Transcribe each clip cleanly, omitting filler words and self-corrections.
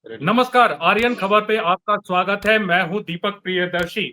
नमस्कार, आर्यन खबर पे आपका स्वागत है। मैं हूं दीपक प्रियदर्शी।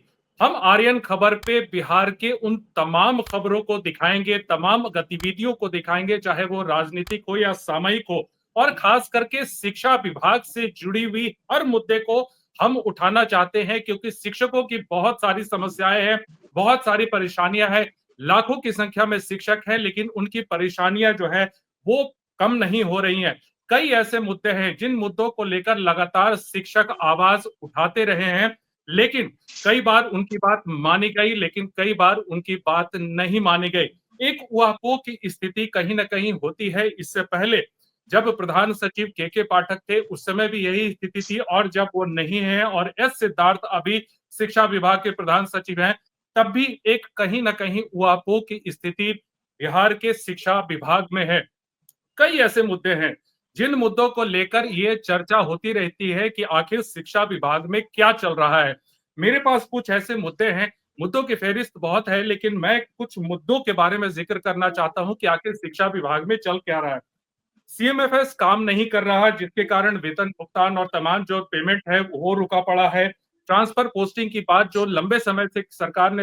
हम आर्यन खबर पे बिहार के उन तमाम खबरों को दिखाएंगे, तमाम गतिविधियों को दिखाएंगे, चाहे वो राजनीतिक हो या सामयिक हो, और खास करके शिक्षा विभाग से जुड़ी हुई हर मुद्दे को हम उठाना चाहते हैं, क्योंकि शिक्षकों की बहुत सारी समस्याएं हैं, बहुत सारी परेशानियां हैं। लाखों की संख्या में शिक्षक हैं, लेकिन उनकी परेशानियां जो है वो कम नहीं हो रही हैं। कई ऐसे मुद्दे हैं जिन मुद्दों को लेकर लगातार शिक्षक आवाज उठाते रहे हैं, लेकिन कई बार उनकी बात मानी गई, लेकिन कई बार उनकी बात नहीं मानी गई। एक ऊहापोह की स्थिति कहीं ना कहीं होती है। इससे पहले जब प्रधान सचिव के पाठक थे, उस समय भी यही स्थिति थी, और जब वो नहीं है और एस सिद्धार्थ अभी शिक्षा विभाग के प्रधान सचिव हैं, तब भी एक कहीं ना कहीं ऊहापोह की स्थिति बिहार के शिक्षा विभाग में है। कई ऐसे मुद्दे हैं जिन मुद्दों को लेकर ये चर्चा होती रहती है कि आखिर शिक्षा विभाग में क्या चल रहा है। मेरे पास कुछ ऐसे मुद्दे हैं, मुद्दों की फेहरिस्त बहुत है, लेकिन मैं कुछ मुद्दों के बारे में जिक्र करना चाहता हूं कि आखिर शिक्षा विभाग में चल क्या रहा है। सीएमएफएस काम नहीं कर रहा, जिसके कारण वेतन भुगतान और तमाम जो पेमेंट है वो रुका पड़ा है। ट्रांसफर पोस्टिंग की बात जो लंबे समय से सरकार ने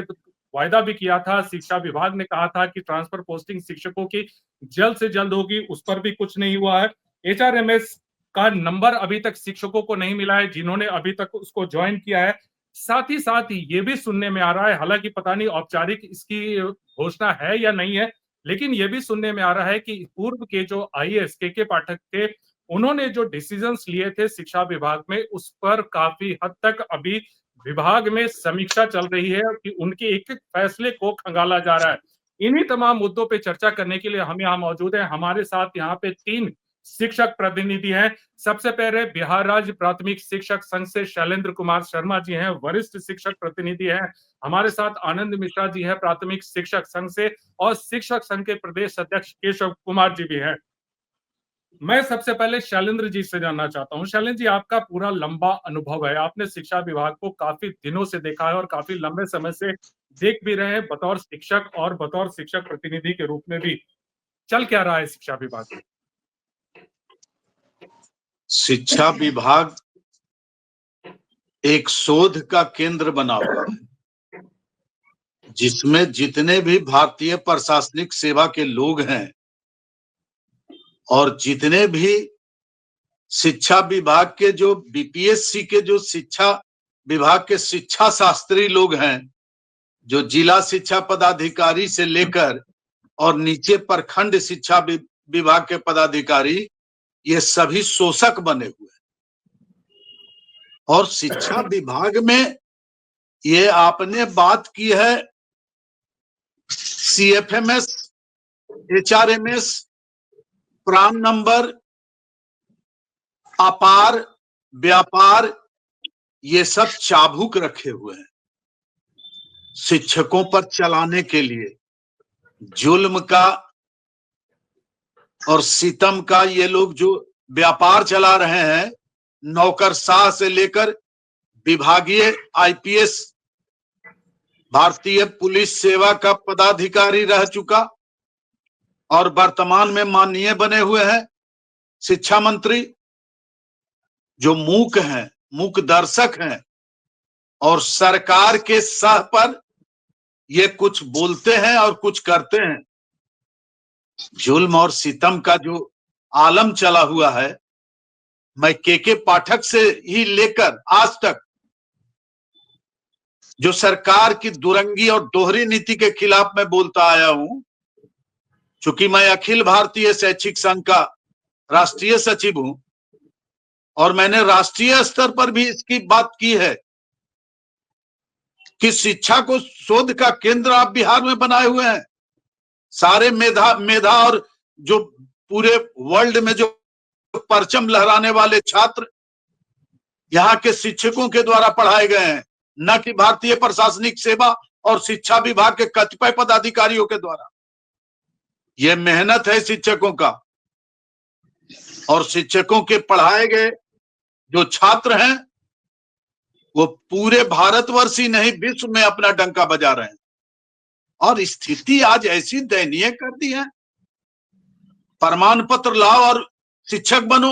वायदा भी किया था, शिक्षा विभाग ने कहा था कि ट्रांसफर पोस्टिंग शिक्षकों की जल्द से जल्द होगी, उस पर भी कुछ नहीं हुआ है। एचआरएमएस का नंबर अभी तक शिक्षकों को नहीं मिला है जिन्होंने अभी तक उसको ज्वाइन किया है। साथ ही ये भी सुनने में आ रहा है, हालांकि पता नहीं औपचारिक इसकी घोषणा है या नहीं है, लेकिन ये भी सुनने में आ रहा है कि पूर्व के जो आईएएस के पाठक थे, उन्होंने जो डिसीजंस लिए थे शिक्षा विभाग में, उस पर काफी हद तक अभी विभाग में समीक्षा चल रही है कि उनके एक एक फैसले को खंगाला जा रहा है। इन्हीं तमाम मुद्दों पे चर्चा करने के लिए हम यहाँ मौजूद हैं। हमारे साथ यहाँ पे 3 शिक्षक प्रतिनिधि हैं। सबसे पहले बिहार राज्य प्राथमिक शिक्षक संघ से शैलेंद्र कुमार शर्मा जी हैं, वरिष्ठ शिक्षक प्रतिनिधि हैं। हमारे साथ आनंद मिश्रा जी है प्राथमिक शिक्षक संघ से, और शिक्षक संघ के प्रदेश अध्यक्ष केशव कुमार जी भी हैं। मैं सबसे पहले शैलेंद्र जी से जानना चाहता हूं। शैलेंद्र जी, आपका पूरा लंबा अनुभव है, आपने शिक्षा विभाग को काफी दिनों से देखा है और काफी लंबे समय से देख भी रहे हैं, बतौर शिक्षक और बतौर शिक्षक प्रतिनिधि के रूप में भी। चल क्या रहा है शिक्षा विभाग में? शिक्षा विभाग एक शोध का केंद्र बना हुआ है, जिसमें जितने भी भारतीय प्रशासनिक सेवा के लोग हैं और जितने भी शिक्षा विभाग के जो बीपीएससी के जो शिक्षा विभाग के शिक्षा शास्त्री लोग हैं, जो जिला शिक्षा पदाधिकारी से लेकर और नीचे प्रखंड शिक्षा विभाग के पदाधिकारी, ये सभी शोषक बने हुए हैं। और शिक्षा विभाग में ये आपने बात की है सीएफएमएस, एचआरएमएस, प्रान नंबर, अपार, व्यापार, ये सब चाबुक रखे हुए हैं शिक्षकों पर चलाने के लिए। जुल्म का और सितम का ये लोग जो व्यापार चला रहे हैं, नौकरशाह से लेकर विभागीय आईपीएस, भारतीय पुलिस सेवा का पदाधिकारी रह चुका और वर्तमान में माननीय बने हुए हैं शिक्षा मंत्री, जो मूक हैं, मूक दर्शक हैं और सरकार के सह पर ये कुछ बोलते हैं और कुछ करते हैं। जुल्म और सितम का जो आलम चला हुआ है, मैं के पाठक से ही लेकर आज तक जो सरकार की दुरंगी और दोहरी नीति के खिलाफ मैं बोलता आया हूं, चूंकि मैं अखिल भारतीय शैक्षिक संघ का राष्ट्रीय सचिव हूं और मैंने राष्ट्रीय स्तर पर भी इसकी बात की है कि शिक्षा को शोध का केंद्र आप बिहार में बनाए हुए हैं। सारे मेधा और जो पूरे वर्ल्ड में जो परचम लहराने वाले छात्र यहाँ के शिक्षकों के द्वारा पढ़ाए गए हैं, न कि भारतीय प्रशासनिक सेवा और शिक्षा विभाग के कतिपय पदाधिकारियों के द्वारा। यह मेहनत है शिक्षकों का, और शिक्षकों के पढ़ाए गए जो छात्र हैं वो पूरे भारतवर्ष ही नहीं विश्व में अपना डंका बजा रहे हैं। और स्थिति आज ऐसी दयनीय कर दी है, प्रमाण पत्र लाओ और शिक्षक बनो।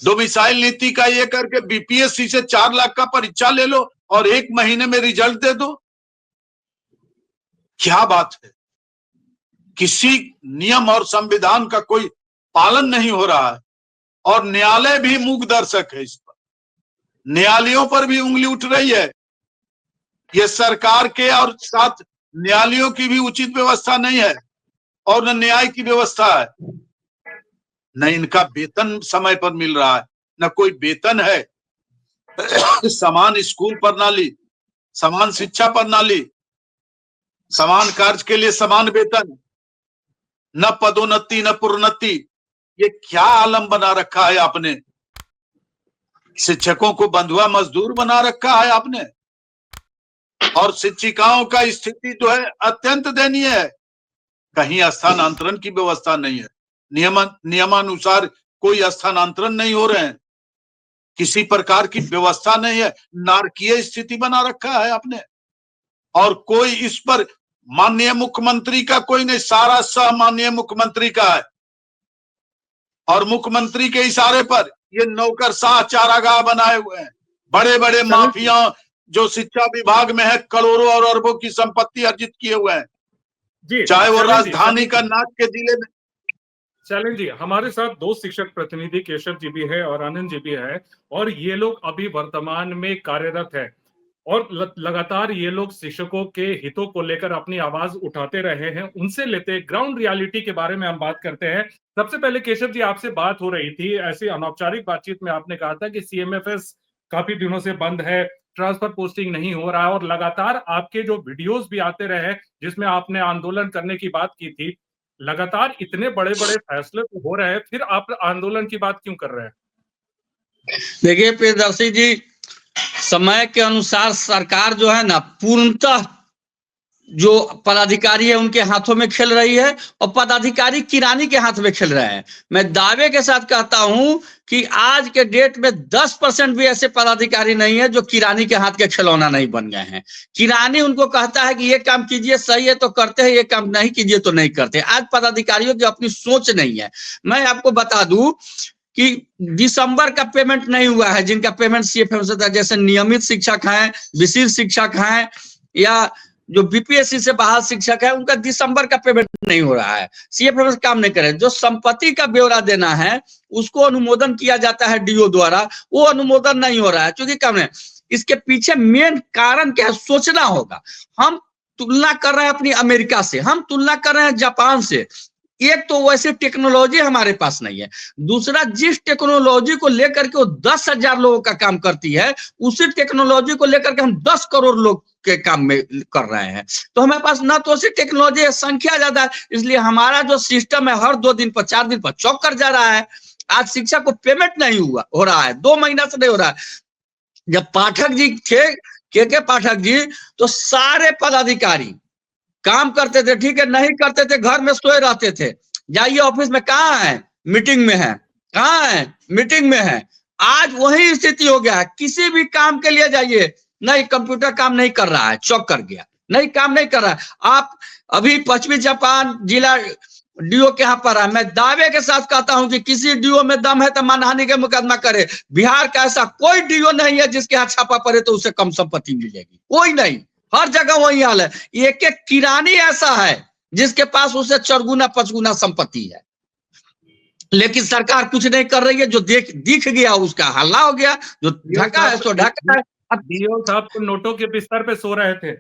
डोमिसाइल नीति का ये करके बीपीएससी से 4 लाख का परीक्षा ले लो और 1 महीने में रिजल्ट दे दो। क्या बात है? किसी नियम और संविधान का कोई पालन नहीं हो रहा है और न्यायालय भी मूक दर्शक है। इस पर न्यायालयों पर भी उंगली उठ रही है। ये सरकार के और साथ न्यायालयों की भी उचित व्यवस्था नहीं है और न न्याय की व्यवस्था है, न इनका वेतन समय पर मिल रहा है, न कोई वेतन है। समान स्कूल प्रणाली, समान शिक्षा प्रणाली, समान कार्य के लिए समान वेतन, न पदोन्नति न प्रोन्नति। ये क्या आलम बना रखा है आपने? शिक्षकों को बंधुआ मजदूर बना रखा है आपने और शिक्षिकाओं का स्थिति जो है अत्यंत दयनीय है। कहीं स्थानांतरण की व्यवस्था नहीं है, नियमानुसार कोई स्थानांतरण नहीं हो रहे हैं, किसी प्रकार की व्यवस्था नहीं है, नारकीय स्थिति बना रखा है आपने। और कोई इस पर माननीय मुख्यमंत्री का कोई नहीं, सारा सह माननीय मुख्यमंत्री का है और मुख्यमंत्री के इशारे पर ये नौकरशाह चारागाह बनाए हुए हैं। बड़े बड़े माफिया जो शिक्षा विभाग में है, करोड़ों और अरबों की संपत्ति अर्जित किए हुए हैं जी, चाहे वो राजधानी का नाक के जिले में। चलें जी, हमारे साथ 2 शिक्षक प्रतिनिधि केशव जी भी है और आनंद जी भी है और ये लोग अभी वर्तमान में कार्यरत है और लगातार ये लोग शिक्षकों के हितों को लेकर अपनी आवाज उठाते रहे हैं। उनसे लेते ग्राउंड रियलिटी के बारे में हम बात करते हैं। सबसे पहले केशव जी, आपसे बात हो रही थी, ऐसी अनौपचारिक बातचीत में आपने कहा था कि सीएमएफएस काफी दिनों से बंद है, ट्रांसफर पोस्टिंग नहीं हो रहा है और लगातार आपके जो वीडियोस भी आते रहे जिसमें आपने आंदोलन करने की बात की थी। लगातार इतने बड़े बड़े फैसले तो हो रहे हैं, फिर आप आंदोलन की बात क्यों कर रहे हैं? देखिए प्रियदर्शी जी, समय के अनुसार सरकार जो है ना, पूर्णतः जो पदाधिकारी है उनके हाथों में खेल रही है और पदाधिकारी किरानी के हाथ में खेल रहे हैं। मैं दावे के साथ कहता हूं कि आज के डेट में 10% भी ऐसे पदाधिकारी नहीं है जो किरानी के हाथ के खिलौना नहीं बन गए हैं। किरानी उनको कहता है कि ये काम कीजिए, सही है तो करते हैं, ये काम नहीं कीजिए तो नहीं करते। आज पदाधिकारियों की अपनी सोच नहीं है। मैं आपको बता दूं कि दिसंबर का पेमेंट नहीं हुआ है, जिनका पेमेंट सीएफएम से था, जैसे नियमित शिक्षक हैं, विशिष्ट शिक्षक हैं या जो बीपीएससी से बहाल शिक्षक है, उनका दिसंबर का पेमेंट नहीं हो रहा है। सीएफएम काम नहीं करे। जो संपत्ति का ब्यौरा देना है उसको अनुमोदन किया जाता है डीओ द्वारा, वो अनुमोदन नहीं हो रहा है। क्योंकि कम है, इसके पीछे मेन कारण क्या है सोचना होगा। हम तुलना कर रहे हैं अपनी अमेरिका से, हम तुलना कर रहे हैं जापान से। एक तो वैसे टेक्नोलॉजी हमारे पास नहीं है, दूसरा जिस टेक्नोलॉजी को लेकर के वो 10,000 लोगों का काम करती है, उसी टेक्नोलॉजी को लेकर के हम 10 करोड़ लोग के काम में कर रहे हैं। तो हमारे पास ना तो ऐसी टेक्नोलॉजी है, संख्या ज्यादा है, इसलिए हमारा जो सिस्टम है हर 2 दिन पर 4 दिन पर चौक कर जा रहा है। आज शिक्षा को पेमेंट नहीं हो रहा है, 2 महीना से नहीं हो रहा है। जब पाठक जी थे, के पाठक जी, तो सारे पदाधिकारी काम करते थे, ठीक है, नहीं करते थे, घर में सोए रहते थे। जाइए ऑफिस में, कहाँ है? मीटिंग में है। कहाँ है? मीटिंग में है। आज वही स्थिति हो गया है। किसी भी काम के लिए जाइए, नहीं कंप्यूटर काम नहीं कर रहा है, चौक कर गया, नहीं काम नहीं कर रहा है। आप अभी पश्चिमी जापान जिला डीओ के यहाँ पर है, मैं दावे के साथ कहता हूं कि किसी डीओ में दम है तो मानहानि का मुकदमा करे। बिहार का ऐसा कोई डीओ नहीं है जिसके यहाँ छापा पड़े तो उसे कम संपत्ति मिलेगी, कोई नहीं। हर जगह वही हाल है। एक एक किरानी ऐसा है जिसके पास उसे 4 5 संपत्ति है, लेकिन सरकार कुछ नहीं कर रही है। जो दिख गया उसका हल्ला हो गया, जो ढका है सो ढका है। डीओ साहब तो नोटों के बिस्तर पे सो रहे थे।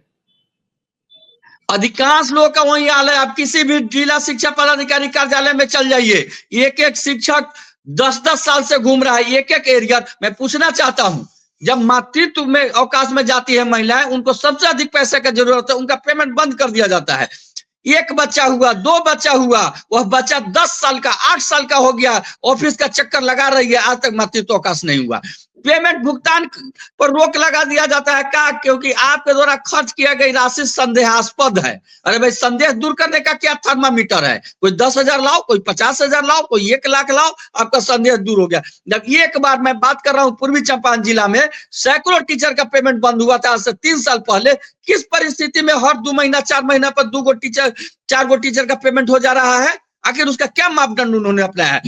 अधिकांश लोग का वही हाल है। आप किसी भी जिला शिक्षा पदाधिकारी कार्यालय में चल जाइए, एक एक शिक्षक 10-10 साल से घूम रहा है, एक एक एरिया। मैं पूछना चाहता हूं, जब मातृत्व में अवकाश में जाती है महिलाएं, उनको सबसे अधिक पैसे का जरूरत है, उनका पेमेंट बंद कर दिया जाता है। 1 बच्चा हुआ, 2 बच्चा हुआ, वह बच्चा 10 साल का 8 साल का हो गया, ऑफिस का चक्कर लगा रही है, आज तक मातृत्व अवकाश नहीं हुआ। पेमेंट भुगतान पर रोक लगा दिया जाता है। क्या? क्योंकि आपके द्वारा खर्च किया गई राशि संदेहास्पद है। अरे भाई, संदेह दूर करने का क्या थर्मामीटर है? कोई 10,000 लाओ, कोई 50,000 लाओ, कोई 1 लाख लाओ, आपका संदेह दूर हो गया। जब एक बार मैं बात कर रहा हूं, पूर्वी चंपारण जिला में सैकड़ों टीचर का पेमेंट बंद हुआ था आज से 3 साल पहले। किस परिस्थिति में हर 2 महीना 4 महीना पर 2 टीचर 4 टीचर का पेमेंट हो जा रहा है? आखिर उसका क्या मापदंड उन्होंने अपनाया है?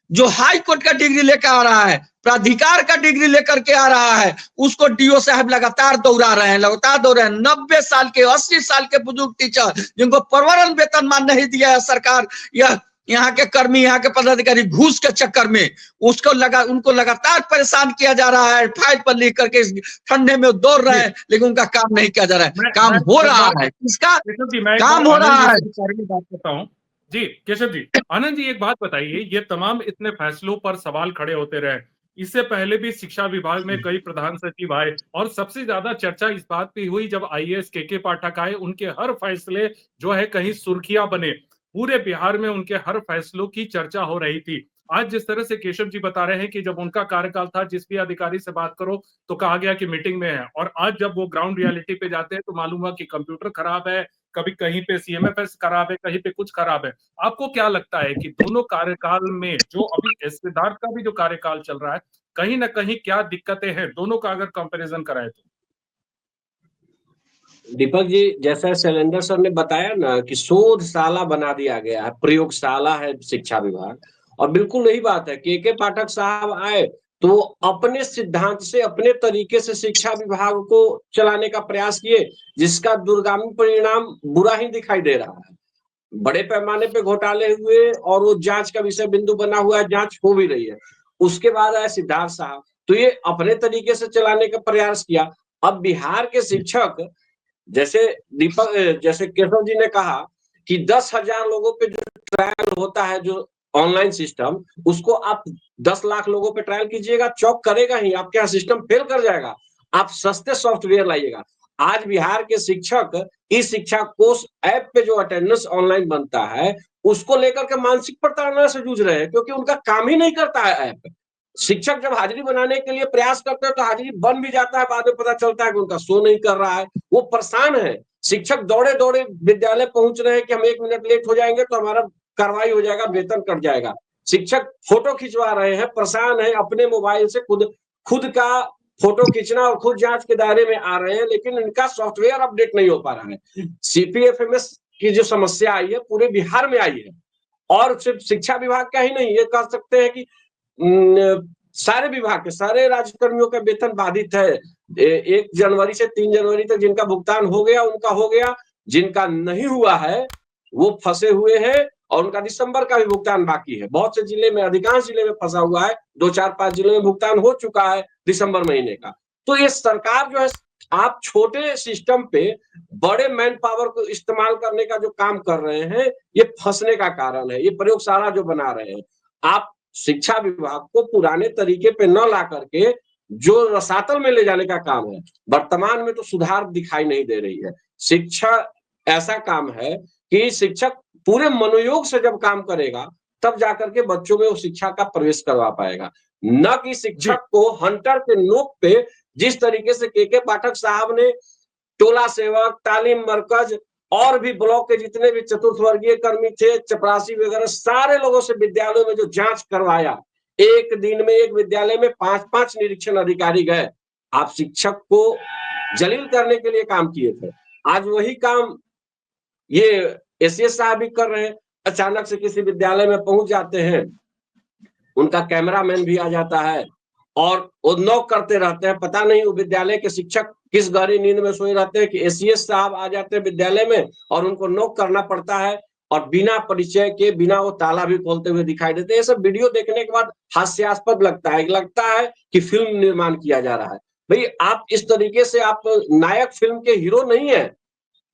जो हाई कोर्ट का डिग्री लेकर आ रहा है, प्राधिकार का डिग्री लेकर के आ रहा है, उसको डीओ साहब लगातार दौड़ा रहे हैं, लगातार दौड़ रहे हैं। 90 साल के 80 साल के बुजुर्ग टीचर जिनको प्रवरण वेतनमान नहीं दिया है सरकार, या यहाँ के कर्मी, यहाँ के पदाधिकारी घूस के चक्कर में उनको लगातार परेशान किया जा रहा है। फाइल पर लिख करके ठंडे में दौड़ रहे हैं, लेकिन उनका काम नहीं किया जा रहा है। काम हो रहा है, इसका काम हो रहा है। बात करता हूँ जी केशव जी। आनंद जी एक बात बताइए, ये तमाम इतने फैसलों पर सवाल खड़े होते रहे, इससे पहले भी शिक्षा विभाग में कई प्रधान सचिव आए और सबसे ज्यादा चर्चा इस बात पे हुई जब आईएएस के पाठक आए, उनके हर फैसले जो है कहीं सुर्खियां बने, पूरे बिहार में उनके हर फैसलों की चर्चा हो रही थी। आज जिस तरह से केशव जी बता रहे हैं कि जब उनका कार्यकाल था, जिस भी अधिकारी से बात करो तो कहा गया कि मीटिंग में है, और आज जब वो ग्राउंड रियलिटी पे जाते हैं तो मालूम हुआ कि कंप्यूटर खराब है, कभी कहीं पे सीएमएफएस खराब है, कहीं पे कुछ खराब है। आपको क्या लगता है कि दोनों कार्यकाल में, जो अभी सिद्धार्थ का भी जो कार्यकाल चल रहा है, कहीं ना कहीं क्या दिक्कतें हैं, दोनों का अगर कंपैरिजन कराए तो? दीपक जी, जैसा शैलेंद्र सर ने बताया ना कि शोधशाला बना दिया गया है, प्रयोगशाला है शिक्षा विभाग, और बिल्कुल यही बात है। के पाठक साहब आए तो अपने सिद्धांत से, अपने तरीके से शिक्षा विभाग को चलाने का प्रयास किए, जिसका दूरगामी परिणाम बुरा ही दिखाई दे रहा है। बड़े पैमाने पे घोटाले हुए और वो जांच का विषय बिंदु बना हुआ है, जांच हो भी रही है। उसके बाद आए सिद्धार्थ साहब, तो ये अपने तरीके से चलाने का प्रयास किया। अब बिहार के शिक्षक, जैसे केशव जी ने कहा कि 10,000 लोगों पे जो ट्रायल होता है, जो ऑनलाइन सिस्टम, उसको आप 10 लाख लोगों पे ट्रायल कीजिएगा, चौक करेगा ही, आपके यहाँ सिस्टम फेल कर जाएगा। आप सस्ते सॉफ्टवेयर लाइएगा। आज बिहार के शिक्षक इस शिक्षा कोष ऐप पे जो अटेंडेंस ऑनलाइन बनता है, उसको लेकर के मानसिक प्रताड़ना से जूझ रहे हैं, क्योंकि उनका काम ही नहीं करता है ऐप। शिक्षक जब हाजिरी बनाने के लिए प्रयास करते हैं तो हाजिरी बन भी जाता है, बाद में पता चलता है कि उनका शो नहीं कर रहा है, वो परेशान है। शिक्षक दौड़े दौड़े विद्यालय पहुंच रहे हैं कि हम 1 मिनट लेट हो जाएंगे तो हमारा कार्रवाई हो जाएगा, वेतन कट जाएगा। शिक्षक फोटो खिंचवा रहे हैं, परेशान है, अपने मोबाइल से खुद का फोटो खींचना और खुद जांच के दायरे में आ रहे हैं, लेकिन इनका सॉफ्टवेयर अपडेट नहीं हो पा रहा है। सीपीएफएमएस की जो समस्या आई है पूरे बिहार में आई है, और सिर्फ शिक्षा विभाग का ही नहीं, ये कह सकते हैं कि सारे विभाग के सारे राज्यकर्मियों का वेतन बाधित है। 1 जनवरी से 3 जनवरी तक जिनका भुगतान हो गया उनका हो गया, जिनका नहीं हुआ है वो फंसे हुए हैं, और उनका दिसंबर का भी भुगतान बाकी है। बहुत से जिले में, अधिकांश जिले में फंसा हुआ है, 2, 4, 5 जिलों में भुगतान हो चुका है दिसंबर महीने का। तो ये सरकार जो है, आप छोटे सिस्टम पे बड़े मैन पावर को इस्तेमाल करने का जो काम कर रहे हैं, ये फंसने का कारण है। ये प्रयोगशाला जो बना रहे हैं, आप शिक्षा विभाग को पुराने तरीके पे न ला करके जो रसातल में ले जाने का काम है, वर्तमान में तो सुधार दिखाई नहीं दे रही है। शिक्षा ऐसा काम है कि शिक्षक पूरे मनोयोग से जब काम करेगा, तब जाकर के बच्चों में वो शिक्षा का प्रवेश करवा पाएगा, न कि शिक्षक को हंटर के नोक पे, जिस तरीके से के पाठक साहब ने टोला सेवक, तालीम मरकज और भी ब्लॉक के जितने भी चतुर्थ वर्गीय कर्मी थे, चपरासी वगैरह, सारे लोगों से विद्यालयों में जो जांच करवाया, एक दिन में एक विद्यालय में 5-5 निरीक्षण अधिकारी गए। आप शिक्षक को जलील करने के लिए काम किए थे, आज वही काम ये एसीएस साहब भी कर रहे हैं। अचानक से किसी विद्यालय में पहुंच जाते हैं, उनका कैमरामैन भी आ जाता है और वो नॉक करते रहते हैं। पता नहीं वो विद्यालय के शिक्षक किस गहरी नींद में सोए रहते हैं कि एसीएस साहब आ जाते हैं विद्यालय में और उनको नॉक करना पड़ता है, और बिना परिचय के, बिना वो ताला भी खोलते हुए दिखाई देते हैं। ये सब वीडियो देखने के बाद हास्यास्पद लगता है कि फिल्म निर्माण किया जा रहा है। भाई, आप इस तरीके से आप नायक फिल्म के हीरो नहीं है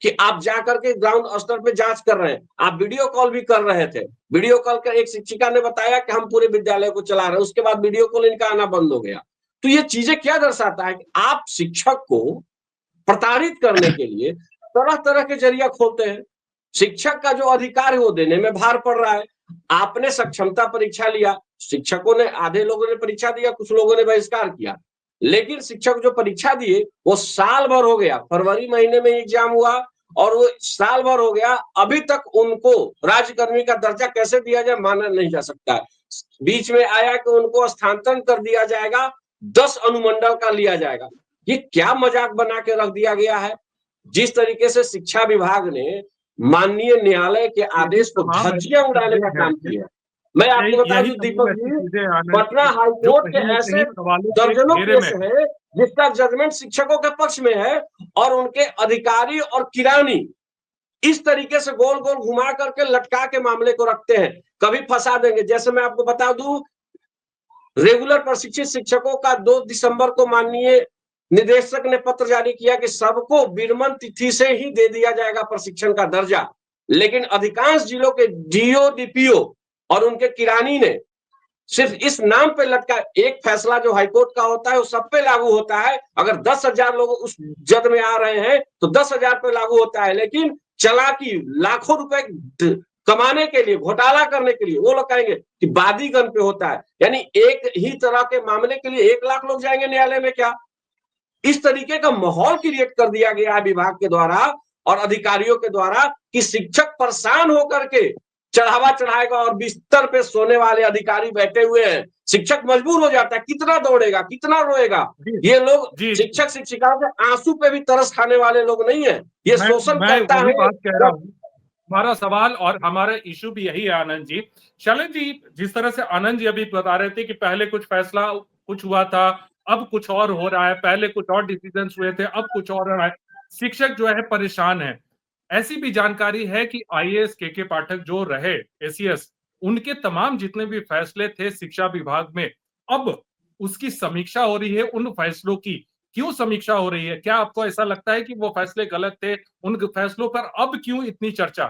कि आप जाकर के ग्राउंड स्तर पे जांच कर रहे हैं। आप वीडियो कॉल भी कर रहे थे। वीडियो कॉल कर एक शिक्षिका ने बताया कि हम पूरे विद्यालय को चला रहे हैं, उसके बाद वीडियो कॉल इनका आना बंद हो गया। तो ये चीजें क्या दर्शाता है कि आप शिक्षक को प्रताड़ित करने के लिए तरह तरह के जरिया खोलते हैं। शिक्षक का जो अधिकार है वो देने में भार पड़ रहा है। आपने सक्षमता परीक्षा लिया, शिक्षकों ने, आधे लोगों ने परीक्षा दिया, कुछ लोगों ने बहिष्कार किया, लेकिन शिक्षक जो परीक्षा दिए वो साल भर हो गया। फरवरी महीने में एग्जाम हुआ और वो साल भर हो गया, अभी तक उनको राज्यकर्मी का दर्जा कैसे दिया जाए माना नहीं जा सकता। बीच में आया कि उनको स्थानांतरण कर दिया जाएगा, 10 अनुमंडल का लिया जाएगा। ये क्या मजाक बना के रख दिया गया है। जिस तरीके से शिक्षा विभाग ने माननीय न्यायालय के आदेश को धज्जियां उड़ाने का काम किया। मैं आपको बता यही दूं तमाम दीपक ऐसी जी, चीजें हैं आनंद पटना जी, जो हाईकोर्ट के कहीं न ऐसे कहीं सवालों के दर्जनों घेरे केस में हैं जिसका जजमेंट शिक्षकों के पक्ष में है, और उनके अधिकारी और किरानी इस तरीके से गोल गोल घुमा करके लटका के मामले को रखते हैं, कभी फंसा देंगे। जैसे मैं आपको बता दूं, रेगुलर प्रशिक्षित शिक्षकों का 2 दिसंबर को माननीय निदेशक ने पत्र जारी किया कि सबको विरमण तिथि से ही दे दिया जाएगा प्रशिक्षण का दर्जा, लेकिन अधिकांश जिलों के डीओ डीपीओ और उनके किरानी ने सिर्फ इस नाम पे लटका। एक फैसला जो हाईकोर्ट का होता है वो सब पे लागू होता है। अगर 10,000 लोग उस जद में आ रहे हैं तो 10,000 पे लागू होता है, लेकिन चालाकी लाखों रुपए कमाने के लिए, घोटाला करने के लिए वो लोग कहेंगे कि बादीगण पे होता है। यानी एक ही तरह के मामले के लिए 1 लाख लोग जाएंगे न्यायालय में क्या? इस तरीके का माहौल क्रिएट कर दिया गया है विभाग के द्वारा और अधिकारियों के द्वारा कि शिक्षक परेशान होकर के चढ़ावा चढ़ाएगा और बिस्तर पे सोने वाले अधिकारी बैठे हुए हैं। शिक्षक मजबूर हो जाता है, कितना दौड़ेगा, कितना रोएगा। जी, ये लोग जी, शिक्षक शिक्षिकाओं के आंसू पे भी तरस खाने वाले लोग नहीं है, ये शोषण मैं करता वही है। बात कह रहा हूँ। हमारा सवाल और हमारा इश्यू भी यही है आनंद जी। शैलेंद्र जी, जिस तरह से आनंद जी अभी बता रहे थे कि पहले कुछ फैसला कुछ हुआ था, अब कुछ और हो रहा है, पहले कुछ और डिसीजंस हुए थे, अब कुछ और हो रहा है। शिक्षक जो है परेशान है। ऐसी भी जानकारी है कि आईएएस के पाठक जो रहे एसीएस, उनके तमाम जितने भी फैसले थे शिक्षा विभाग में, अब उसकी समीक्षा हो रही है उन फैसलों की। क्यों समीक्षा हो रही है? क्या आपको ऐसा लगता है कि वो फैसले गलत थे? उन फैसलों पर अब क्यों इतनी चर्चा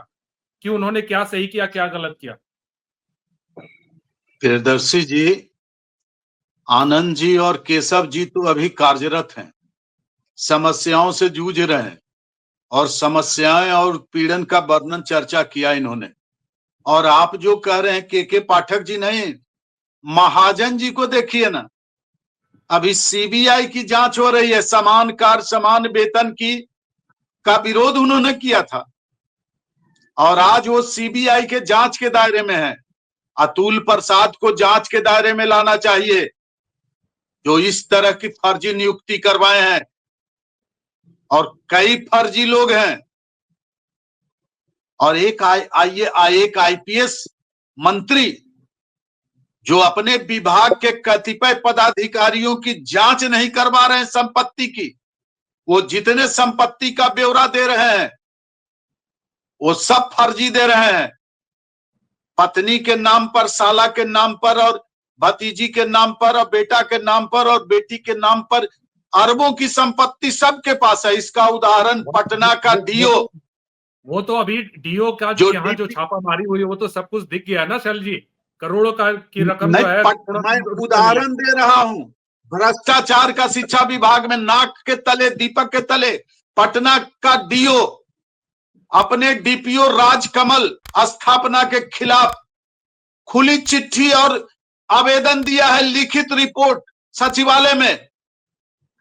कि उन्होंने क्या सही किया, क्या गलत किया? प्रियदर्शी जी, आनंद जी और केशव जी तो अभी कार्यरत हैं, समस्याओं से जूझ रहे हैं और समस्याएं और पीड़न का वर्णन चर्चा किया इन्होंने। और आप जो कह रहे हैं के पाठक जी नहीं, महाजन जी को देखिए ना, अभी सीबीआई की जांच हो रही है, समान कार्य समान वेतन की का विरोध उन्होंने किया था और आज वो सीबीआई के जांच के दायरे में है। अतुल प्रसाद को जांच के दायरे में लाना चाहिए, जो इस तरह की फर्जी नियुक्ति करवाए हैं और कई फर्जी लोग हैं। और एक आईपीएस मंत्री जो अपने विभाग के कतिपय पदाधिकारियों की जांच नहीं करवा रहे हैं संपत्ति की, वो जितने संपत्ति का ब्यौरा दे रहे हैं वो सब फर्जी दे रहे हैं। पत्नी के नाम पर, साला के नाम पर और भतीजी के नाम पर और बेटा के नाम पर और बेटी के नाम पर अरबों की संपत्ति सबके पास है। इसका उदाहरण पटना का डीओ, वो तो अभी डीओ का जो यहाँ जो छापामारी हुई है वो तो सब कुछ दिख गया ना शैल जी। करोड़ों का की रकम जो नहीं, है मैं उदाहरण दे रहा हूं। भ्रष्टाचार का शिक्षा विभाग में नाक के तले, दीपक के तले पटना का डीओ अपने डीपीओ राजकमल स्थापना के खिलाफ खुली चिट्ठी और आवेदन दिया है, लिखित रिपोर्ट सचिवालय में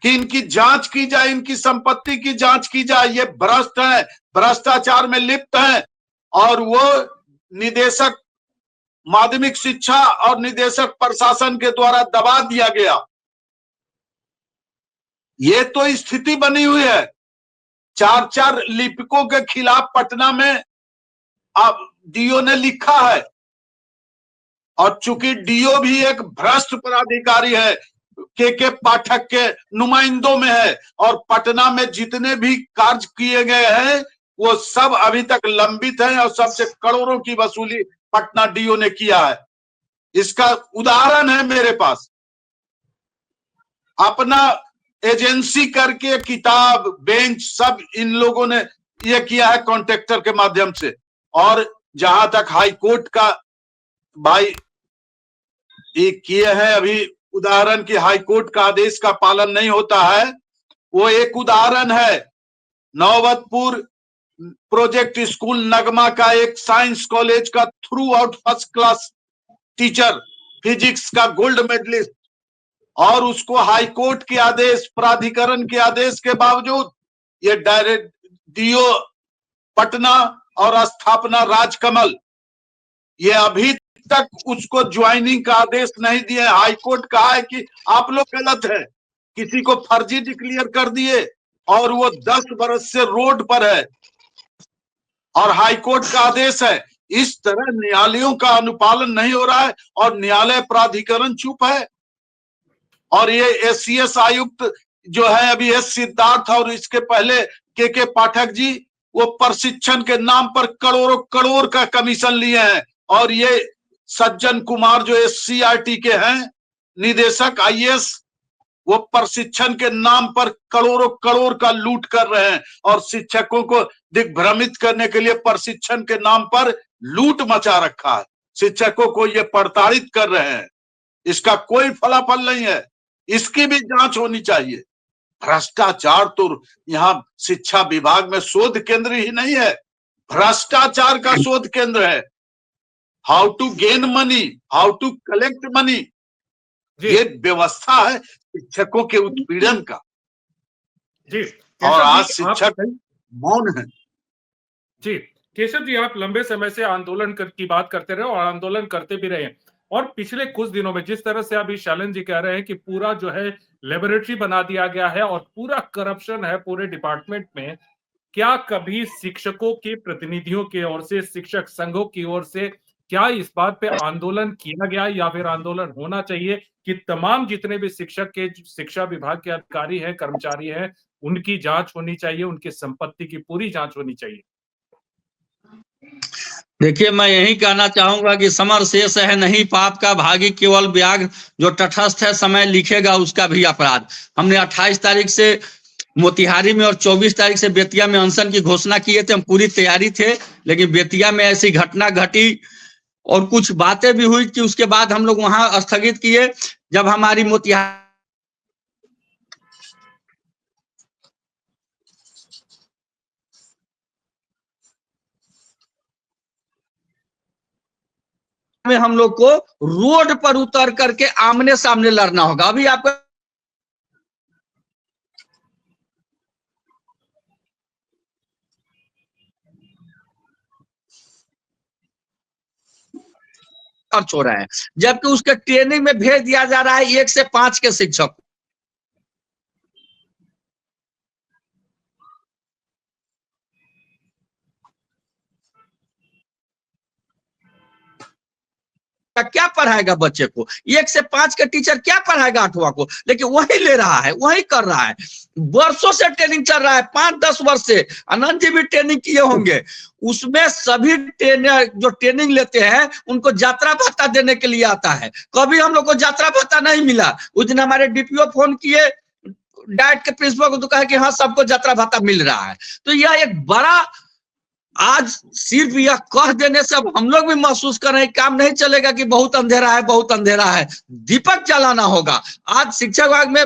कि इनकी जांच की जाए, इनकी संपत्ति की जांच की जाए, ये भ्रष्ट है, भ्रष्टाचार में लिप्त है। और वो निदेशक माध्यमिक शिक्षा और निदेशक प्रशासन के द्वारा दबा दिया गया। ये तो स्थिति बनी हुई है। 4 लिपिकों के खिलाफ पटना में अब डीओ ने लिखा है और चूंकि डीओ भी एक भ्रष्ट पदाधिकारी है, के पाठक के नुमाइंदों में है और पटना में जितने भी कार्य किए गए हैं वो सब अभी तक लंबित हैं और सबसे करोड़ों की वसूली पटना डीओ ने किया है। इसका उदाहरण है मेरे पास। अपना एजेंसी करके किताब, बेंच सब इन लोगों ने ये किया है कॉन्ट्रैक्टर के माध्यम से। और जहां तक हाई कोर्ट का भाई ये किए हैं अभी उदाहरण की हाई कोर्ट का आदेश का पालन नहीं होता है, वो एक उदाहरण है। नौबतपुर प्रोजेक्ट स्कूल नगमा का एक साइंस कॉलेज का through out first class teacher, physics का गोल्ड मेडलिस्ट, और उसको हाई कोर्ट के आदेश, प्राधिकरण के आदेश के बावजूद ये डायरेक्ट डीओ पटना और स्थापना राजकमल ये अभी तक उसको ज्वाइनिंग का आदेश नहीं दिए। हाई कोर्ट कहा है कि आप लोग गलत है, किसी को फर्जी डिक्लेयर कर दिए और वो 10 बरस से रोड पर है और हाई कोर्ट का आदेश है। इस तरह न्यायालयों का अनुपालन नहीं हो रहा है और न्यायालय प्राधिकरण चुप है। और ये एससीएस आयुक्त जो है अभी एस सिद्धार्थ और इसके पहले के पाठक जी, वो प्रशिक्षण के नाम पर करोड़ों करोड़ का कमीशन लिए हैं। और ये सज्जन कुमार जो एससीईआरटी के हैं निदेशक आईएएस, वो प्रशिक्षण के नाम पर करोड़ों करोड़ का लूट कर रहे हैं और शिक्षकों को दिग्भ्रमित करने के लिए प्रशिक्षण के नाम पर लूट मचा रखा है। शिक्षकों को ये प्रताड़ित कर रहे हैं, इसका कोई फलाफल नहीं है, इसकी भी जांच होनी चाहिए। भ्रष्टाचार तो यहाँ शिक्षा विभाग में शोध केंद्र ही नहीं है, भ्रष्टाचार का शोध केंद्र है। How to gain money, how to collect money, ये व्यवस्था है शिक्षकों के उत्पीड़न का। जी, और आज शिक्षक मौन है। जी केशव जी, आप लंबे समय से आंदोलन की बात करते रहे और आंदोलन करते भी रहे, और पिछले कुछ दिनों में जिस तरह से अभी शैलन जी कह रहे हैं कि पूरा जो है लेबोरेटरी बना दिया गया है और पूरा करप्शन है पूरे डिपार्टमेंट में, क्या कभी शिक्षकों के प्रतिनिधियों की ओर से, शिक्षक संघों की ओर से क्या इस बात पे आंदोलन किया गया या फिर आंदोलन होना चाहिए कि तमाम जितने भी शिक्षक के शिक्षा विभाग के अधिकारी हैं, कर्मचारी हैं, उनकी जांच होनी चाहिए, उनकी संपत्ति की पूरी जांच होनी चाहिए? देखिए, मैं यही कहना चाहूंगा कि समर शेष है नहीं पाप का, भागी केवल व्याघ्र, जो तटस्थ है समय लिखेगा उसका भी अपराध। हमने 28 तारीख से मोतिहारी में और 24 तारीख से बेतिया में अनशन की घोषणा किए थे। हम पूरी तैयारी थे, लेकिन बेतिया में ऐसी घटना घटी और कुछ बातें भी हुई कि उसके बाद हम लोग वहां स्थगित किए। जब हमारी मोतिहारी में हम लोग को रोड पर उतर करके आमने सामने लड़ना होगा। अभी आपको खर्च हो रहा है, जबकि उसके ट्रेनिंग में भेज दिया जा रहा है 1 से 5 के शिक्षक। क्या पढ़ाएगा बच्चे को? 1 से 5 के टीचर क्या पढ़ाएगा 8वां को? लेकिन वही ले रहा है, वही कर रहा है। वर्षों से ट्रेनिंग चल रहा है, 5-10 वर्ष से। आनंद जी भी ट्रेनिंग किए होंगे। उसमें सभी ट्रेनर जो ट्रेनिंग लेते हैं उनको यात्रा भत्ता देने के लिए आता है। कभी हम लोग को यात्रा भत्ता नहीं मिला। उस दिन हमारे डीपीओ फोन किए, डाइट के प्रिंसिपल को, तो कहा कि हाँ सबको यात्रा भत्ता मिल रहा है। तो यह एक बड़ा, आज सिर्फ यह कह देने से अब हम लोग भी महसूस कर रहे हैं, काम नहीं चलेगा कि बहुत अंधेरा है, बहुत अंधेरा है। दीपक जलाना होगा। आज शिक्षा विभाग में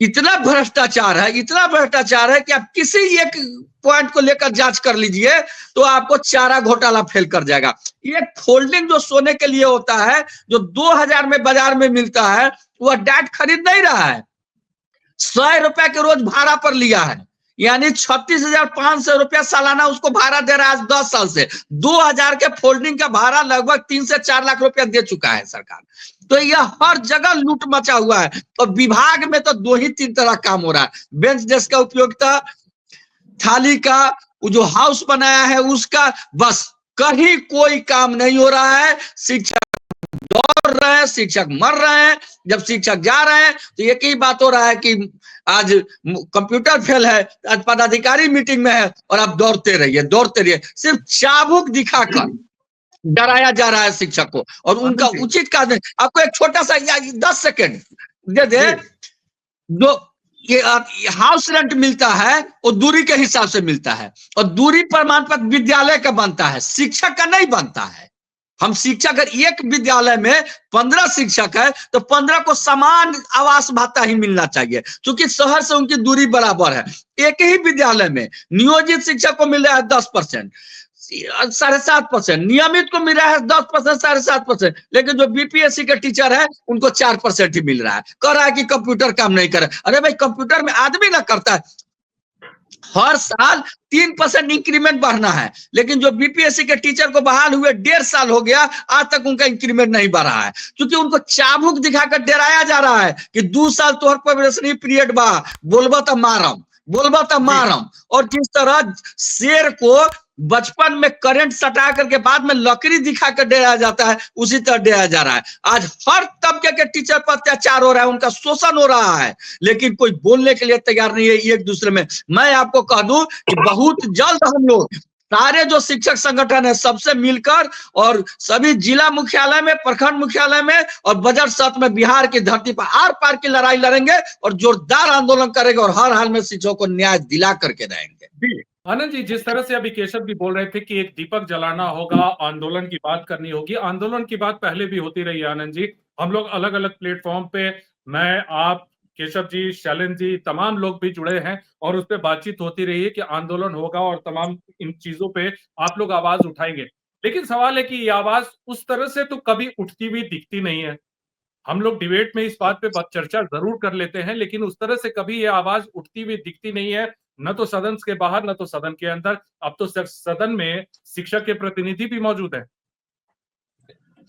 इतना भ्रष्टाचार है, इतना भ्रष्टाचार है कि आप किसी एक पॉइंट को लेकर जांच कर लीजिए तो आपको चारा घोटाला फेल कर जाएगा। ये फोल्डिंग जो सोने के लिए होता है, जो 2000 में बाजार में मिलता है, वह डाइट खरीद नहीं रहा है। 100 रुपए के रोज भाड़ा पर लिया है, यानी 36,500 रुपया सालाना उसको भाड़ा दे रहा है आज 10 साल से। 2000 के फोल्डिंग का भाड़ा लगभग 3 से 4 लाख रुपया दे चुका है सरकार। तो यह हर जगह लूट मचा हुआ है। और विभाग में तो 2 ही 3 तरह काम हो रहा है। बेंच डेस्क का उपयोगिता, थाली का, वो जो हाउस बनाया है उसका, बस कहीं कोई काम नहीं हो रहा है। शिक्षक दौड़ रहे हैं, शिक्षक मर रहे हैं। जब शिक्षक जा रहे हैं तो एक ही बात हो रहा है कि आज कंप्यूटर फेल है, आज पदाधिकारी मीटिंग में है और आप दौड़ते रहिए, दौड़ते रहिए। सिर्फ चाबुक दिखाकर डराया जा रहा है शिक्षक को और उनका उचित कार्य। आपको एक छोटा सा 10 सेकेंड दे दे, जो ये हाउस रेंट मिलता है वो दूरी के हिसाब से मिलता है और दूरी प्रमाण पत्र विद्यालय का बनता है, शिक्षक का नहीं बनता है। हम शिक्षक, अगर एक विद्यालय में 15 शिक्षक है तो 15 को समान आवास भत्ता ही मिलना चाहिए, क्योंकि शहर से उनकी दूरी बराबर है। एक ही विद्यालय में नियोजित शिक्षक को मिल रहा है 10%, 7.5%, नियमित को मिल रहा है 10%, 7.5%, लेकिन जो बीपीएससी के टीचर है उनको 4% ही मिल रहा है। कह रहा है कि कंप्यूटर काम नहीं करे। अरे भाई, कंप्यूटर में आदमी ना करता है। हर साल 3% इंक्रीमेंट बढ़ना है, लेकिन जो बीपीएससी के टीचर को बहाल हुए 1.5 साल हो गया, आज तक उनका इंक्रीमेंट नहीं बढ़ा है, क्योंकि उनको चाबुक दिखाकर डराया जा रहा है कि 2 साल तोहर प्रोबेशनरी पीरियड बा, बोलबा तो मारम, बोलबा तो मारम। और किस तरह शेर को बचपन में करंट सटा करके बाद में लकड़ी दिखा कर डराया जाता है, उसी तरह डराया जा रहा है। आज हर तबके के टीचर पर अत्याचार हो रहा है, उनका शोषण हो रहा है, लेकिन कोई बोलने के लिए तैयार नहीं है एक दूसरे में। मैं आपको कह दूं कि बहुत जल्द हम लोग सारे जो शिक्षक संगठन है सबसे मिलकर और सभी जिला मुख्यालय में, प्रखंड मुख्यालय में और बजट सत्र में बिहार की धरती पर आर पार की लड़ाई लड़ेंगे और जोरदार आंदोलन करेंगे और हर हाल में शिक्षकों को न्याय दिला करके रहेंगे। आनंद जी, जिस तरह से अभी केशव भी बोल रहे थे कि एक दीपक जलाना होगा, आंदोलन की बात करनी होगी, आंदोलन की बात पहले भी होती रही है आनंद जी। हम लोग अलग अलग प्लेटफॉर्म पे, मैं, आप, केशव जी, शैलेंद्र जी, तमाम लोग भी जुड़े हैं और उस पर बातचीत होती रही है कि आंदोलन होगा और तमाम इन चीजों पे आप लोग आवाज उठाएंगे। लेकिन सवाल है कि ये आवाज उस तरह से तो कभी उठती हुई दिखती नहीं है। हम लोग डिबेट में इस बात पे चर्चा जरूर कर लेते हैं, लेकिन उस तरह से कभी ये आवाज उठती हुई दिखती नहीं है, न तो सदन के बाहर न तो सदन के अंदर। अब तो सदन में शिक्षक के प्रतिनिधि भी मौजूद हैं।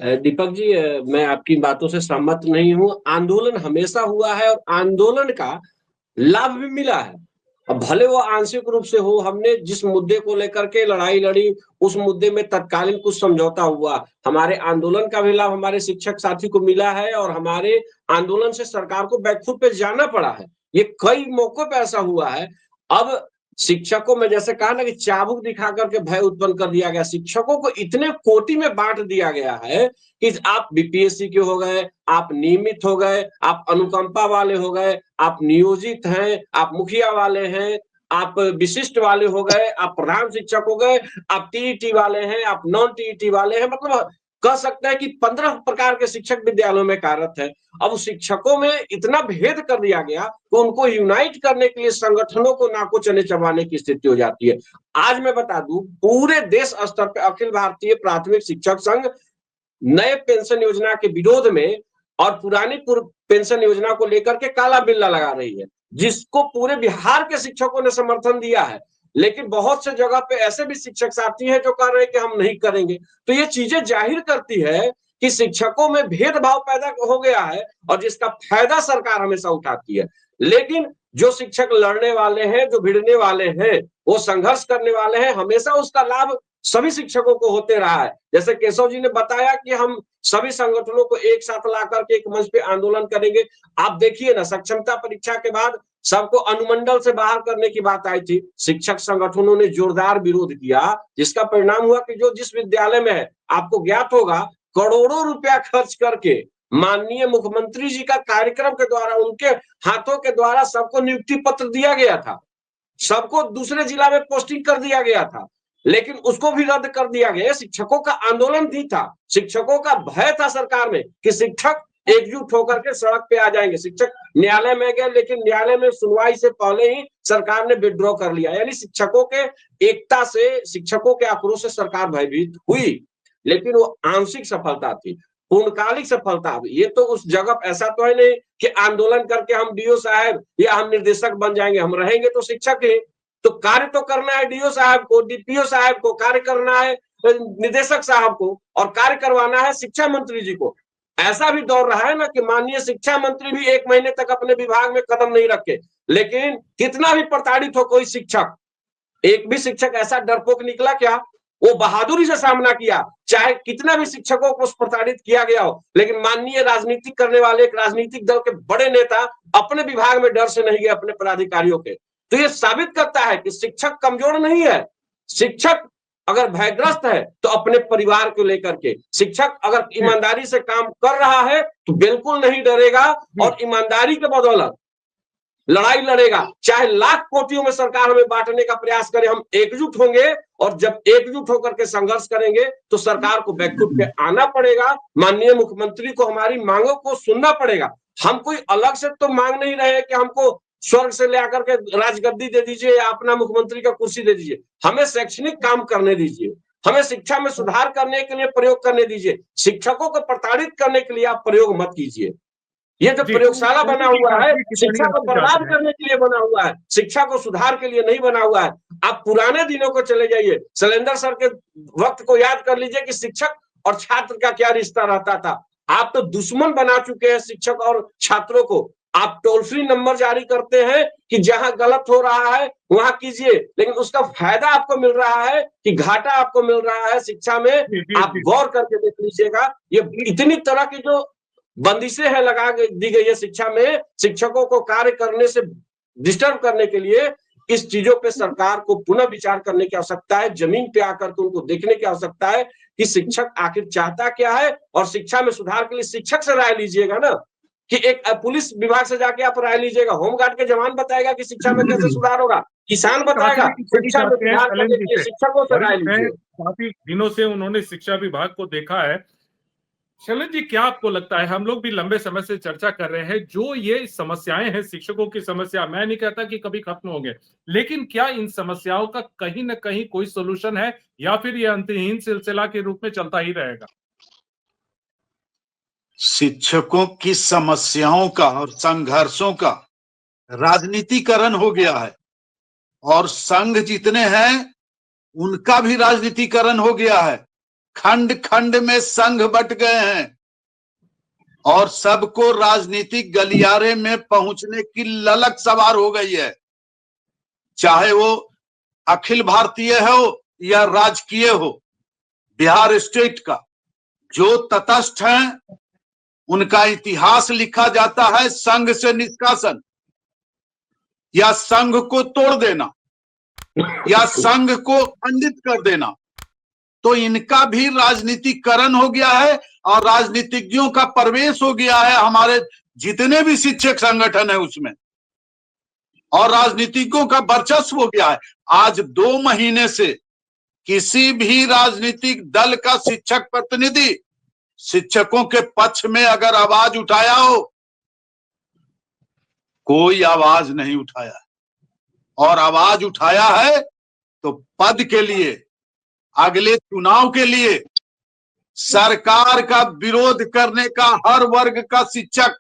दीपक जी, मैं आपकी बातों से सहमत नहीं हूं। आंदोलन हमेशा हुआ है और आंदोलन का लाभ भी मिला है। अब भले वो आंशिक रूप से हो, हमने जिस मुद्दे को लेकर के लड़ाई लड़ी उस मुद्दे में तत्कालीन कुछ समझौता हुआ, हमारे आंदोलन का भी लाभ हमारे शिक्षक साथी को मिला है और हमारे आंदोलन से सरकार को बैकफुट पे जाना पड़ा है। ये कई मौकों पे ऐसा हुआ है। अब शिक्षकों में जैसे कहा ना कि चाबुक दिखा करके भय उत्पन्न कर दिया गया, शिक्षकों को इतने कोटि में बांट दिया गया है कि आप बीपीएससी के हो गए, आप नियमित हो गए, आप अनुकंपा वाले हो गए, आप नियोजित हैं, आप मुखिया वाले हैं, आप विशिष्ट वाले हो गए, आप प्रधान शिक्षक हो गए, आप टीईटी वाले हैं, आप नॉन टीईटी वाले हैं। मतलब कह सकते हैं कि 15 प्रकार के शिक्षक विद्यालयों में कार्यरत है। अब शिक्षकों में इतना भेद कर दिया गया तो उनको यूनाइट करने के लिए संगठनों को नाको चने चबाने की स्थिति हो जाती है। आज मैं बता दूं, पूरे देश स्तर पर अखिल भारतीय प्राथमिक शिक्षक संघ नए पेंशन योजना के विरोध में और पुरानी पेंशन योजना को लेकर के काला बिल्ला लगा रही है, जिसको पूरे बिहार के शिक्षकों ने समर्थन दिया है। लेकिन बहुत से जगह पे ऐसे भी शिक्षक साथी हैं जो कह रहे हैं कि हम नहीं करेंगे। तो ये चीजें जाहिर करती है कि शिक्षकों में भेदभाव पैदा हो गया है और जिसका फायदा सरकार हमेशा उठाती है। लेकिन जो शिक्षक लड़ने वाले हैं, जो भिड़ने वाले हैं, वो संघर्ष करने वाले हैं, हमेशा उसका लाभ सभी शिक्षकों को होते रहा है। जैसे केशव जी ने बताया कि हम सभी संगठनों को एक साथ ला करके एक मंच पे आंदोलन करेंगे। आप देखिए ना, सक्षमता परीक्षा के बाद सबको अनुमंडल से बाहर करने की बात आई थी, शिक्षक संगठनों ने जोरदार विरोध किया, जिसका परिणाम हुआ कि जो जिस विद्यालय में है, आपको ज्ञात होगा, करोड़ों रुपया खर्च करके माननीय मुख्यमंत्री जी का कार्यक्रम के द्वारा, उनके हाथों के द्वारा सबको नियुक्ति पत्र दिया गया था, सबको दूसरे जिला में पोस्टिंग कर दिया गया था, लेकिन उसको भी रद्द कर दिया गया। शिक्षकों का आंदोलन भी था, शिक्षकों का भय था सरकार में कि शिक्षक एकजुट होकर के सड़क पे आ जाएंगे। शिक्षक न्यायालय में गए, लेकिन न्यायालय में सुनवाई से पहले ही सरकार ने विड्रॉ कर लिया। यानी शिक्षकों के एकता से, शिक्षकों के आक्रोश से सरकार भयभीत हुई, लेकिन वो आंशिक सफलता थी, पूर्णकालिक सफलता। ये तो उस जगह ऐसा तो है नहीं कि आंदोलन करके हम डीओ साहब या हम निर्देशक बन जाएंगे। हम रहेंगे तो शिक्षक ही, तो कार्य तो करना है डीओ साहब को, डीपीओ साहब को, कार्य करना है निदेशक साहब को, और कार्य करवाना है शिक्षा मंत्री जी को। ऐसा भी दौर रहा है ना कि माननीय शिक्षा मंत्री भी 1 महीने तक अपने विभाग में कदम नहीं रखे, लेकिन कितना भी प्रताड़ित हो कोई शिक्षक, एक भी शिक्षक ऐसा डरपोक निकला क्या? वो बहादुरी से सामना किया, चाहे कितना भी शिक्षकों को प्रताड़ित किया गया हो। लेकिन माननीय राजनीतिक करने वाले एक राजनीतिक दल के बड़े नेता अपने विभाग में डर से नहीं गए अपने पदाधिकारियों के। तो ये साबित करता है कि शिक्षक कमजोर नहीं है। शिक्षक अगर भयग्रस्त है तो अपने परिवार को लेकर के, शिक्षक अगर ईमानदारी से काम कर रहा है तो बिल्कुल नहीं डरेगा और ईमानदारी के बदौलत लड़ाई लड़ेगा। चाहे लाख कोटियों में सरकार हमें बांटने का प्रयास करे, हम एकजुट होंगे और जब एकजुट होकर के संघर्ष करेंगे तो सरकार को बैकफुट पे आना पड़ेगा। माननीय मुख्यमंत्री को हमारी मांगों को सुनना पड़ेगा। हम कोई अलग से तो मांग नहीं रहे हैं कि हमको स्वर्ग से ले आकर के राजगद्दी दे दीजिए या अपना मुख्यमंत्री का कुर्सी दे दीजिए। हमें शैक्षणिक काम करने दीजिए, हमें शिक्षा में सुधार करने के लिए प्रयोग करने दीजिए। शिक्षकों को प्रताड़ित करने के लिए आप प्रयोग मत कीजिए। ये जो प्रयोगशाला बना हुआ है शिक्षा को बर्बाद करने के लिए बना हुआ है, शिक्षा को सुधार के लिए नहीं बना हुआ है। आप पुराने दिनों को चले जाइए, शैलेंद्र सर के वक्त को याद कर लीजिए कि शिक्षक और छात्र का क्या रिश्ता रहता था। आप तो दुश्मन बना चुके हैं शिक्षक और छात्रों को। आप टोल फ्री नंबर जारी करते हैं कि जहां गलत हो रहा है वहां कीजिए, लेकिन उसका फायदा आपको मिल रहा है कि घाटा आपको मिल रहा है शिक्षा में, आप गौर करके देख लीजिएगा। ये इतनी तरह की जो बंदिशें हैं लगा दी गई है शिक्षा में, शिक्षकों को कार्य करने से डिस्टर्ब करने के लिए, इस चीजों पे सरकार को पुनः विचार करने की आवश्यकता है। जमीन पे आकर के उनको देखने की आवश्यकता है कि शिक्षक आखिर चाहता क्या है, और शिक्षा में सुधार के लिए शिक्षक से राय लीजिएगा ना, कि एक पुलिस विभाग से जाके आप राय लीजिएगा, होमगार्ड के जवान बताएगा कि शिक्षा में कैसे सुधार होगा, किसान बताएगा, शिक्षा में सुधार करने के लिए शिक्षकों से राय लीजिए। काफी दिनों से उन्होंने शिक्षा विभाग को देखा है। शैलेंद्र जी, क्या आपको लगता है, हम लोग भी लंबे समय से चर्चा कर रहे हैं, जो ये समस्याएं हैं शिक्षकों की समस्या, मैं नहीं कहता कि कभी खत्म होंगे, लेकिन क्या इन समस्याओं का कहीं ना कहीं कोई सोल्यूशन है, या फिर ये अंतहीन सिलसिला के रूप में चलता ही रहेगा? शिक्षकों की समस्याओं का और संघर्षों का राजनीतिकरण हो गया है, और संघ जितने हैं उनका भी राजनीतिकरण हो गया है। खंड खंड में संघ बट गए हैं और सबको राजनीतिक गलियारे में पहुंचने की ललक सवार हो गई है, चाहे वो अखिल भारतीय हो या राजकीय हो। बिहार स्टेट का जो तटस्थ हैं उनका इतिहास लिखा जाता है संघ से निष्कासन, या संघ को तोड़ देना, या संघ को खंडित कर देना। तो इनका भी राजनीतिकरण हो गया है और राजनीतिज्ञों का प्रवेश हो गया है हमारे जितने भी शिक्षक संगठन है उसमें, और राजनीतिज्ञों का वर्चस्व हो गया है। आज 2 महीने से किसी भी राजनीतिक दल का शिक्षक प्रतिनिधि शिक्षकों के पक्ष में अगर आवाज उठाया हो, कोई आवाज नहीं उठाया, और आवाज उठाया है तो पद के लिए, अगले चुनाव के लिए। सरकार का विरोध करने का हर वर्ग का शिक्षक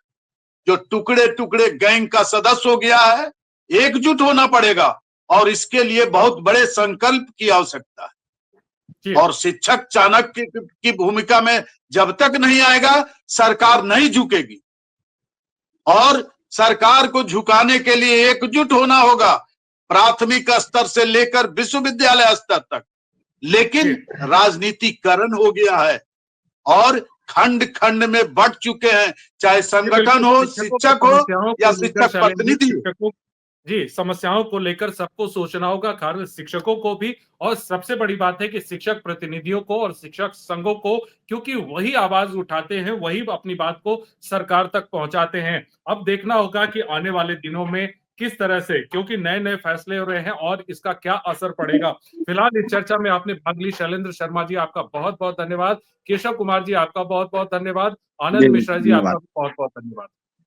जो टुकड़े टुकड़े गैंग का सदस्य हो गया है, एकजुट होना पड़ेगा, और इसके लिए बहुत बड़े संकल्प की आवश्यकता है। और शिक्षक चाणक्य की भूमिका में जब तक नहीं आएगा सरकार नहीं झुकेगी, और सरकार को झुकाने के लिए एकजुट होना होगा, प्राथमिक स्तर से लेकर विश्वविद्यालय स्तर तक। लेकिन राजनीतिकरण हो गया है और खंड खंड में बट चुके हैं, चाहे संगठन हो, शिक्षक हो या शिक्षक प्रतिनिधि हो। जी, समस्याओं को लेकर सबको सोचना होगा, खास शिक्षकों को भी, और सबसे बड़ी बात है कि शिक्षक प्रतिनिधियों को और शिक्षक संघों को, क्योंकि वही आवाज उठाते हैं, वही अपनी बात को सरकार तक पहुंचाते हैं। अब देखना होगा कि आने वाले दिनों में किस तरह से, क्योंकि नए नए फैसले हो रहे हैं और इसका क्या असर पड़ेगा। फिलहाल इस चर्चा में आपने भाग ली। शैलेंद्र शर्मा जी, आपका बहुत बहुत धन्यवाद। केशव कुमार जी, आपका बहुत बहुत धन्यवाद। आनंद मिश्रा जी, आपका बहुत बहुत धन्यवाद।